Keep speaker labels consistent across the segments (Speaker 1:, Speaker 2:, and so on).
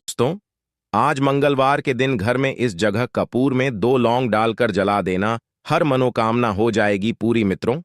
Speaker 1: दोस्तों, आज मंगलवार के दिन घर में इस जगह कपूर में 2 लौंग डालकर जला देना, हर मनोकामना हो जाएगी पूरी मित्रों।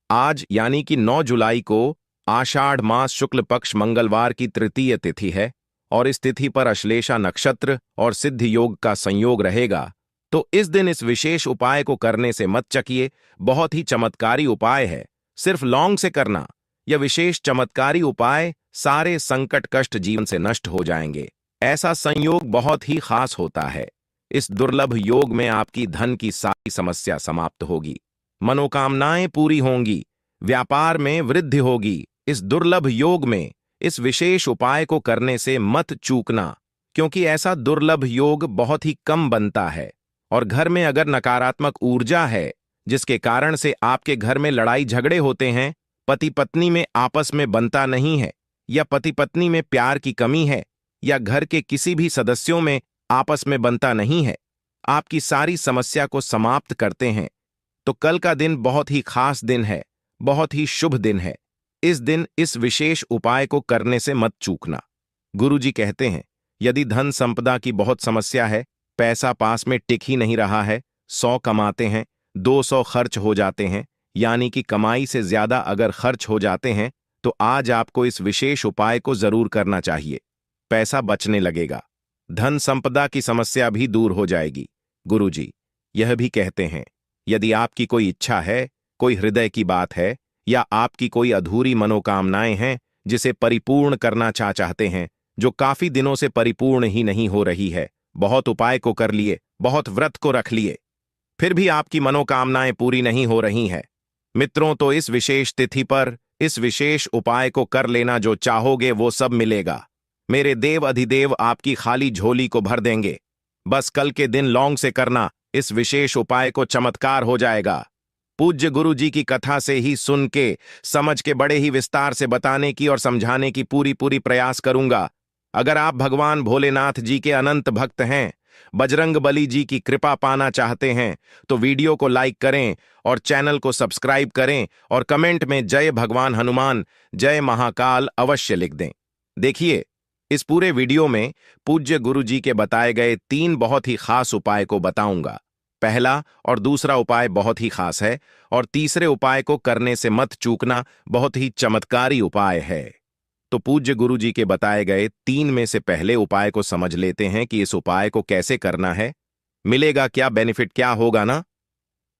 Speaker 1: आज यानी कि 9 जुलाई को आषाढ़ मास शुक्ल पक्ष मंगलवार की तृतीय तिथि है और इस तिथि पर अश्लेषा नक्षत्र और सिद्ध योग का संयोग रहेगा। तो इस दिन इस विशेष उपाय को करने से मत चकिए, बहुत ही चमत्कारी उपाय है। सिर्फ लौंग से करना यह विशेष चमत्कारी उपाय सारे संकट कष्ट जीवन से नष्ट हो जाएंगे। ऐसा संयोग बहुत ही खास होता है। इस दुर्लभ योग में आपकी धन की सारी समस्या समाप्त होगी, मनोकामनाएं पूरी होंगी, व्यापार में वृद्धि होगी। इस दुर्लभ योग में इस विशेष उपाय को करने से मत चूकना, क्योंकि ऐसा दुर्लभ योग बहुत ही कम बनता है। और घर में अगर नकारात्मक ऊर्जा है जिसके कारण से आपके घर में लड़ाई झगड़े होते हैं, पति पत्नी में आपस में बनता नहीं है, या पति पत्नी में प्यार की कमी है, या घर के किसी भी सदस्यों में आपस में बनता नहीं है, आपकी सारी समस्या को समाप्त करते हैं, तो कल का दिन बहुत ही खास दिन है, बहुत ही शुभ दिन है। इस दिन इस विशेष उपाय को करने से मत चूकना। गुरुजी कहते हैं, यदि धन संपदा की बहुत समस्या है, पैसा पास में टिक ही नहीं रहा है, 100 कमाते हैं 200 खर्च हो जाते हैं, यानी कि कमाई से ज्यादा अगर खर्च हो जाते हैं, तो आज आपको इस विशेष उपाय को जरूर करना चाहिए। पैसा बचने लगेगा, धन संपदा की समस्या भी दूर हो जाएगी। गुरुजी यह भी कहते हैं, यदि आपकी कोई इच्छा है, कोई हृदय की बात है, या आपकी कोई अधूरी मनोकामनाएं हैं जिसे परिपूर्ण करना चाहते हैं, जो काफी दिनों से परिपूर्ण ही नहीं हो रही है, बहुत उपाय को कर लिए, बहुत व्रत को रख लिए, फिर भी आपकी मनोकामनाएं पूरी नहीं हो रही हैं मित्रों, तो इस विशेष तिथि पर इस विशेष उपाय को कर लेना। जो चाहोगे वो सब मिलेगा। मेरे देव अधिदेव आपकी खाली झोली को भर देंगे। बस कल के दिन लौंग से करना इस विशेष उपाय को, चमत्कार हो जाएगा। पूज्य गुरु जी की कथा से ही सुन के समझ के बड़े ही विस्तार से बताने की और समझाने की पूरी प्रयास करूंगा। अगर आप भगवान भोलेनाथ जी के अनंत भक्त हैं, बजरंग बली जी की कृपा पाना चाहते हैं, तो वीडियो को लाइक करें और चैनल को सब्सक्राइब करें और कमेंट में जय भगवान हनुमान, जय महाकाल अवश्य लिख दें। देखिए, इस पूरे वीडियो में पूज्य गुरु जी के बताए गए 3 बहुत ही खास उपाय को बताऊंगा। पहला और दूसरा उपाय बहुत ही खास है और तीसरे उपाय को करने से मत चूकना, बहुत ही चमत्कारी उपाय है। तो पूज्य गुरु जी के बताए गए 3 में से पहले उपाय को समझ लेते हैं कि इस उपाय को कैसे करना है, मिलेगा क्या, बेनिफिट क्या होगा ना।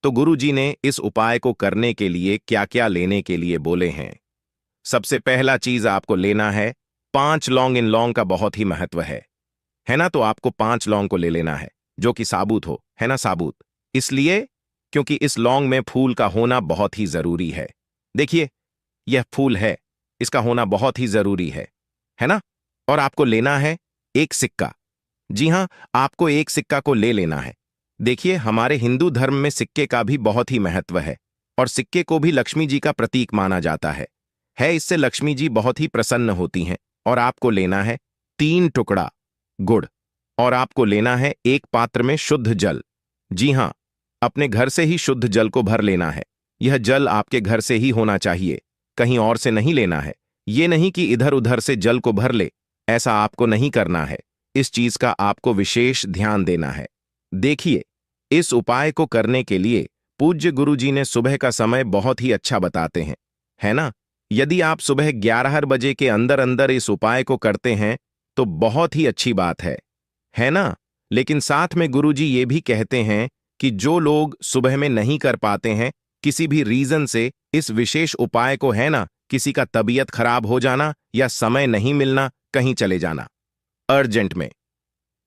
Speaker 1: तो गुरु जी ने इस उपाय को करने के लिए क्या क्या लेने के लिए बोले हैं। सबसे पहला चीज आपको लेना है 5 लौंग। इन लौंग का बहुत ही महत्व है ना। तो आपको 5 लौंग को ले लेना है जो कि साबुत हो, है ना, साबुत। इसलिए क्योंकि इस लौंग में फूल का होना बहुत ही जरूरी है। देखिए, यह फूल है, इसका होना बहुत ही जरूरी है ना। और आपको लेना है 1 सिक्का। जी हां, आपको 1 सिक्का को ले लेना है। देखिए, हमारे हिंदू धर्म में सिक्के का भी बहुत ही महत्व है और सिक्के को भी लक्ष्मी जी का प्रतीक माना जाता है। इससे लक्ष्मी जी बहुत ही प्रसन्न होती हैं। और आपको लेना है 3 टुकड़ा गुड़ और आपको लेना है 1 पात्र में शुद्ध जल। जी हां, अपने घर से ही शुद्ध जल को भर लेना है। यह जल आपके घर से ही होना चाहिए, कहीं और से नहीं लेना है। ये नहीं कि इधर उधर से जल को भर ले, ऐसा आपको नहीं करना है। इस चीज का आपको विशेष ध्यान देना है। देखिए, इस उपाय को करने के लिए पूज्य गुरु जी ने सुबह का समय बहुत ही अच्छा बताते हैं, है ना। यदि आप सुबह 11 बजे के अंदर अंदर इस उपाय को करते हैं तो बहुत ही अच्छी बात है ना। लेकिन साथ में गुरु जी ये भी कहते हैं कि जो लोग सुबह में नहीं कर पाते हैं, किसी भी रीजन से, इस विशेष उपाय को, है ना, किसी का तबीयत खराब हो जाना या समय नहीं मिलना, कहीं चले जाना अर्जेंट में,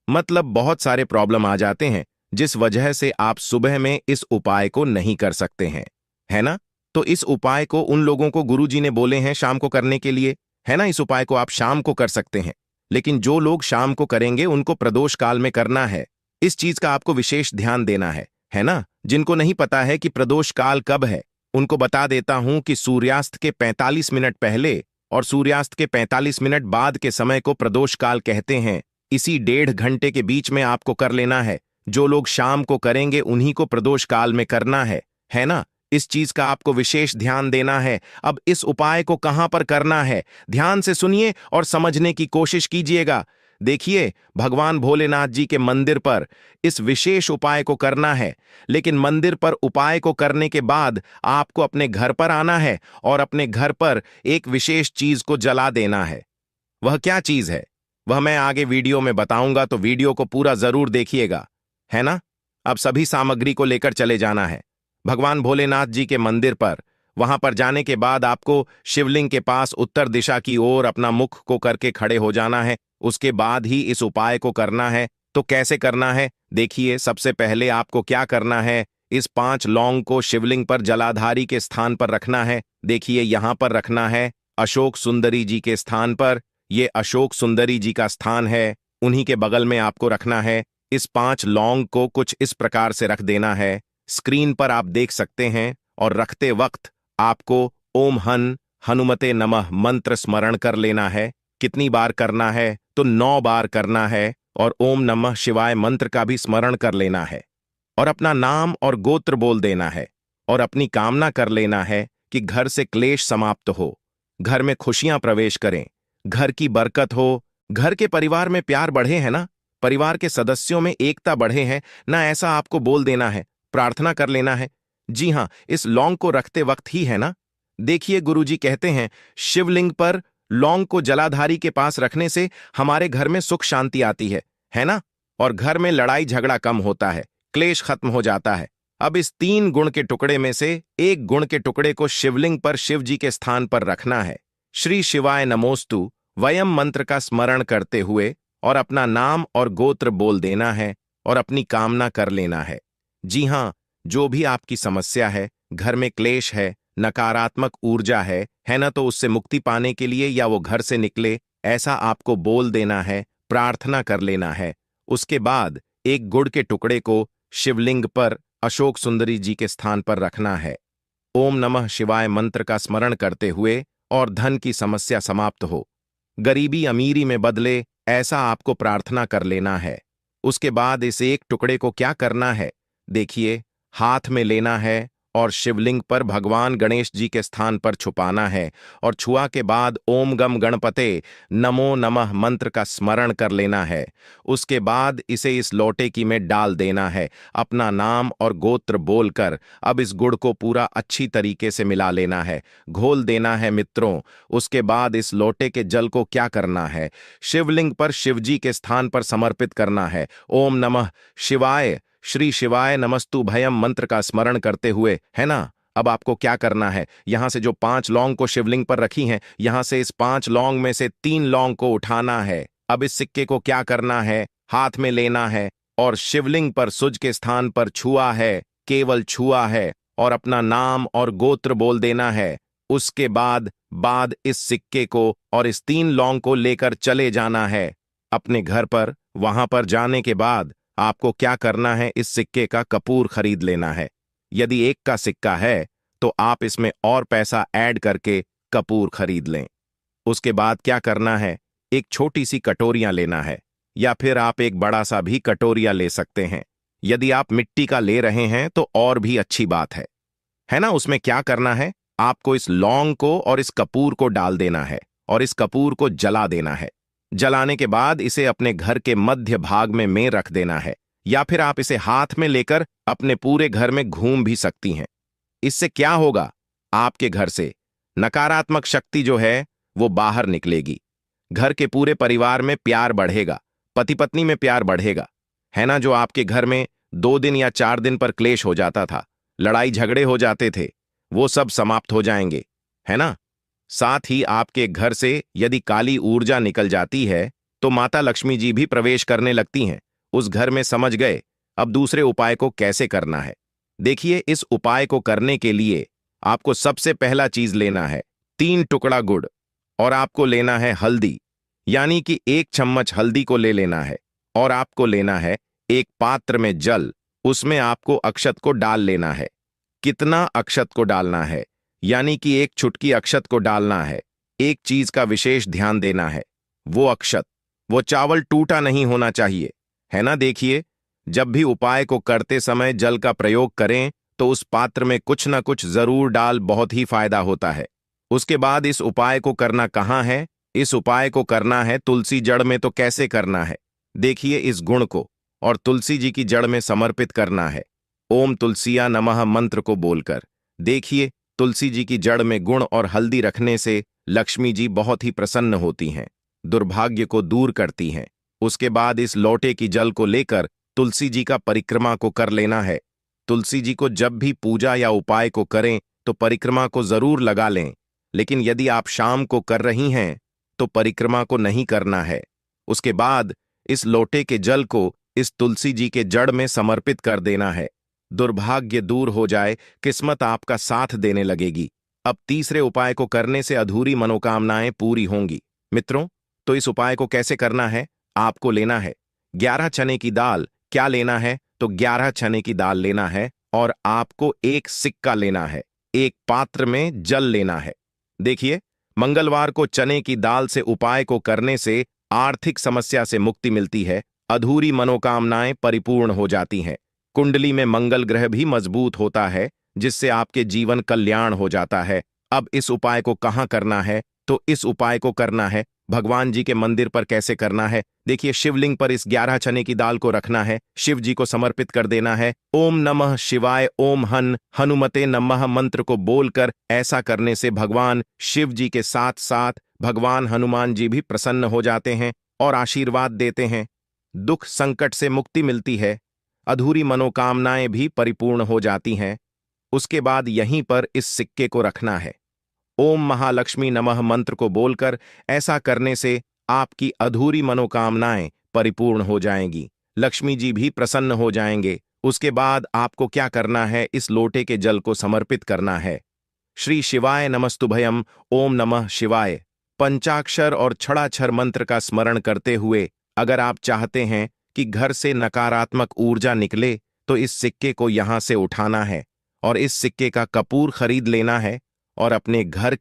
Speaker 1: मतलब बहुत सारे प्रॉब्लम आ जाते हैं, जिस वजह से आप सुबह में इस उपाय को नहीं कर सकते हैं, है ना। तो इस उपाय को उन लोगों को गुरुजी ने बोले हैं शाम को करने के लिए, है ना। इस उपाय को आप शाम को कर सकते हैं, लेकिन जो लोग शाम को करेंगे उनको प्रदोष काल में करना है। इस चीज का आपको विशेष ध्यान देना है ना। जिनको नहीं पता है कि प्रदोष काल कब है, उनको बता देता हूं कि सूर्यास्त के 45 मिनट पहले और सूर्यास्त के 45 मिनट बाद के समय को प्रदोष काल कहते हैं। इसी 1.5 घंटे के बीच में आपको कर लेना है। जो लोग शाम को करेंगे उन्हीं को प्रदोष काल में करना है ना। इस चीज का आपको विशेष ध्यान देना है। अब इस उपाय को कहां पर करना है, ध्यान से सुनिए और समझने की कोशिश कीजिएगा। देखिए, भगवान भोलेनाथ जी के मंदिर पर इस विशेष उपाय को करना है। लेकिन मंदिर पर उपाय को करने के बाद आपको अपने घर पर आना है और अपने घर पर एक विशेष चीज को जला देना है। वह क्या चीज है, वह मैं आगे वीडियो में बताऊंगा, तो वीडियो को पूरा जरूर देखिएगा, है ना। अब सभी सामग्री को लेकर चले जाना है भगवान भोलेनाथ जी के मंदिर पर। वहां पर जाने के बाद आपको शिवलिंग के पास उत्तर दिशा की ओर अपना मुख को करके खड़े हो जाना है। उसके बाद ही इस उपाय को करना है। तो कैसे करना है, देखिए, सबसे पहले आपको क्या करना है, इस 5 लौंग को शिवलिंग पर जलाधारी के स्थान पर रखना है। देखिए, यहां पर रखना है अशोक सुंदरी जी के स्थान पर। ये अशोक सुंदरी जी का स्थान है, उन्हीं के बगल में आपको रखना है। इस 5 लौंग को कुछ इस प्रकार से रख देना है, स्क्रीन पर आप देख सकते हैं। और रखते वक्त आपको ओम हनुमते नमः मंत्र स्मरण कर लेना है। कितनी बार करना है, तो 9 बार करना है। और ओम नमः शिवाय मंत्र का भी स्मरण कर लेना है और अपना नाम और गोत्र बोल देना है और अपनी कामना कर लेना है कि घर से क्लेश समाप्त हो, घर में खुशियां प्रवेश करें, घर की बरकत हो, घर के परिवार में प्यार बढ़े, है ना, परिवार के सदस्यों में एकता बढ़े है ना, ऐसा आपको बोल देना है, प्रार्थना कर लेना है। जी हां, इस लौंग को रखते वक्त ही, है ना। देखिए, गुरुजी कहते हैं शिवलिंग पर लौंग को जलाधारी के पास रखने से हमारे घर में सुख शांति आती है ना, और घर में लड़ाई झगड़ा कम होता है, क्लेश खत्म हो जाता है। अब इस 3 गुण के टुकड़े में से एक गुण के टुकड़े को शिवलिंग पर शिव जी के स्थान पर रखना है। श्री शिवाय नमोस्तु वयम मंत्र का स्मरण करते हुए और अपना नाम और गोत्र बोल देना है और अपनी कामना कर लेना है। जी हां, जो भी आपकी समस्या है, घर में क्लेश है, नकारात्मक ऊर्जा है ना, तो उससे मुक्ति पाने के लिए या वो घर से निकले, ऐसा आपको बोल देना है, प्रार्थना कर लेना है। उसके बाद एक गुड़ के टुकड़े को शिवलिंग पर अशोक सुंदरी जी के स्थान पर रखना है। ओम नमः शिवाय मंत्र का स्मरण करते हुए और धन की समस्या समाप्त हो, गरीबी अमीरी में बदले, ऐसा आपको प्रार्थना कर लेना है। उसके बाद इस एक टुकड़े को क्या करना है, देखिए, हाथ में लेना है और शिवलिंग पर भगवान गणेश जी के स्थान पर छुपाना है और छुआ के बाद ओम गम गणपते नमो नमः मंत्र का स्मरण कर लेना है। उसके बाद इसे इस लोटे की में डाल देना है, अपना नाम और गोत्र बोलकर। अब इस गुड़ को पूरा अच्छी तरीके से मिला लेना है, घोल देना है मित्रों। उसके बाद इस लोटे के जल को क्या करना है, शिवलिंग पर शिवजी के स्थान पर समर्पित करना है। ओम नमः शिवाय श्री शिवाय नमस्तु भयम मंत्र का स्मरण करते हुए, है ना। अब आपको क्या करना है, यहां से जो 5 लौंग को शिवलिंग पर रखी हैं, यहां से इस 5 लौंग में से 3 लौंग को उठाना है। अब इस सिक्के को क्या करना है, हाथ में लेना है और शिवलिंग पर सुज के स्थान पर छुआ है, केवल छुआ है, और अपना नाम और गोत्र बोल देना है। उसके बाद इस सिक्के को और इस 3 लौंग को लेकर चले जाना है अपने घर पर। वहां पर जाने के बाद आपको क्या करना है, इस सिक्के का कपूर खरीद लेना है। यदि 1 का सिक्का है तो आप इसमें और पैसा ऐड करके कपूर खरीद लें। उसके बाद क्या करना है, एक छोटी सी कटोरियां लेना है, या फिर आप एक बड़ा सा भी कटोरिया ले सकते हैं। यदि आप मिट्टी का ले रहे हैं तो और भी अच्छी बात है ना। उसमें क्या करना है, आपको इस लौंग को और इस कपूर को डाल देना है और इस कपूर को जला देना है। जलाने के बाद इसे अपने घर के मध्य भाग में रख देना है, या फिर आप इसे हाथ में लेकर अपने पूरे घर में घूम भी सकती हैं। इससे क्या होगा, आपके घर से नकारात्मक शक्ति जो है वो बाहर निकलेगी, घर के पूरे परिवार में प्यार बढ़ेगा, पति पत्नी में प्यार बढ़ेगा, है ना। जो आपके घर में 2 दिन या 4 दिन पर क्लेश हो जाता था, लड़ाई झगड़े हो जाते थे, वो सब समाप्त हो जाएंगे, है ना। साथ ही आपके घर से यदि काली ऊर्जा निकल जाती है तो माता लक्ष्मी जी भी प्रवेश करने लगती हैं उस घर में, समझ गए। अब दूसरे उपाय को कैसे करना है, देखिए। इस उपाय को करने के लिए आपको सबसे पहला चीज लेना है 3 टुकड़ा गुड़, और आपको लेना है हल्दी, यानी कि 1 चम्मच हल्दी को ले लेना है। और आपको लेना है एक पात्र में जल, उसमें आपको अक्षत को डाल लेना है। कितना अक्षत को डालना है, यानी कि 1 चुटकी अक्षत को डालना है। एक चीज का विशेष ध्यान देना है, वो अक्षत, वो चावल टूटा नहीं होना चाहिए, है ना। देखिए, जब भी उपाय को करते समय जल का प्रयोग करें तो उस पात्र में कुछ न कुछ जरूर डाल, बहुत ही फायदा होता है। उसके बाद इस उपाय को करना कहाँ है? इस उपाय को करना है तुलसी जड़ में। तो कैसे करना है? देखिए, इस गुण को और तुलसी जी की जड़ में समर्पित करना है ओम तुलसिया नमः मंत्र को बोलकर। देखिए, तुलसी जी की जड़ में गुण और हल्दी रखने से लक्ष्मी जी बहुत ही प्रसन्न होती हैं, दुर्भाग्य को दूर करती हैं। उसके बाद इस लोटे की जल को लेकर तुलसी जी का परिक्रमा को कर लेना है। तुलसी जी को जब भी पूजा या उपाय को करें तो परिक्रमा को जरूर लगा लें, लेकिन यदि आप शाम को कर रही हैं तो परिक्रमा को नहीं करना है। उसके बाद इस लोटे के जल को इस तुलसी जी के जड़ में समर्पित कर देना है। दुर्भाग्य दूर हो जाए, किस्मत आपका साथ देने लगेगी। अब तीसरे उपाय को करने से अधूरी मनोकामनाएं पूरी होंगी। मित्रों, तो इस उपाय को कैसे करना है? आपको लेना है 11 चने की दाल। क्या लेना है? तो 11 चने की दाल लेना है और आपको एक सिक्का लेना है। एक पात्र में जल लेना है। देखिए, मंगलवार को चने की दाल से उपाय को करने से आर्थिक समस्या से मुक्ति मिलती है, अधूरी मनोकामनाएं परिपूर्ण हो जाती हैं, कुंडली में मंगल ग्रह भी मजबूत होता है, जिससे आपके जीवन कल्याण हो जाता है। अब इस उपाय को कहाँ करना है? तो इस उपाय को करना है भगवान जी के मंदिर पर। कैसे करना है? देखिए, शिवलिंग पर इस 11 चने की दाल को रखना है, शिव जी को समर्पित कर देना है। ओम नमः शिवाय ओम हनुमते नमः मंत्र को बोलकर ऐसा करने से भगवान शिव जी के साथ साथ भगवान हनुमान जी भी प्रसन्न हो जाते हैं और आशीर्वाद देते हैं। दुख संकट से मुक्ति मिलती है, अधूरी मनोकामनाएं भी परिपूर्ण हो जाती हैं। उसके बाद यहीं पर इस सिक्के को रखना है। ओम महालक्ष्मी नमः मंत्र को बोलकर ऐसा करने से आपकी अधूरी मनोकामनाएं परिपूर्ण हो जाएंगी, लक्ष्मी जी भी प्रसन्न हो जाएंगे। उसके बाद आपको क्या करना है? इस लोटे के जल को समर्पित करना है। श्री शिवाय नमस्तुभयम ओम नमः शिवाय पंचाक्षर और छड़ाक्षर मंत्र का स्मरण करते हुए अगर आप चाहते हैं कि घर से नकारात्मक ऊर्जा निकले तो इस सिक्के को यहां से उठाना है और इस सिक्के का कपूर खरीद लेना है और अपने घर के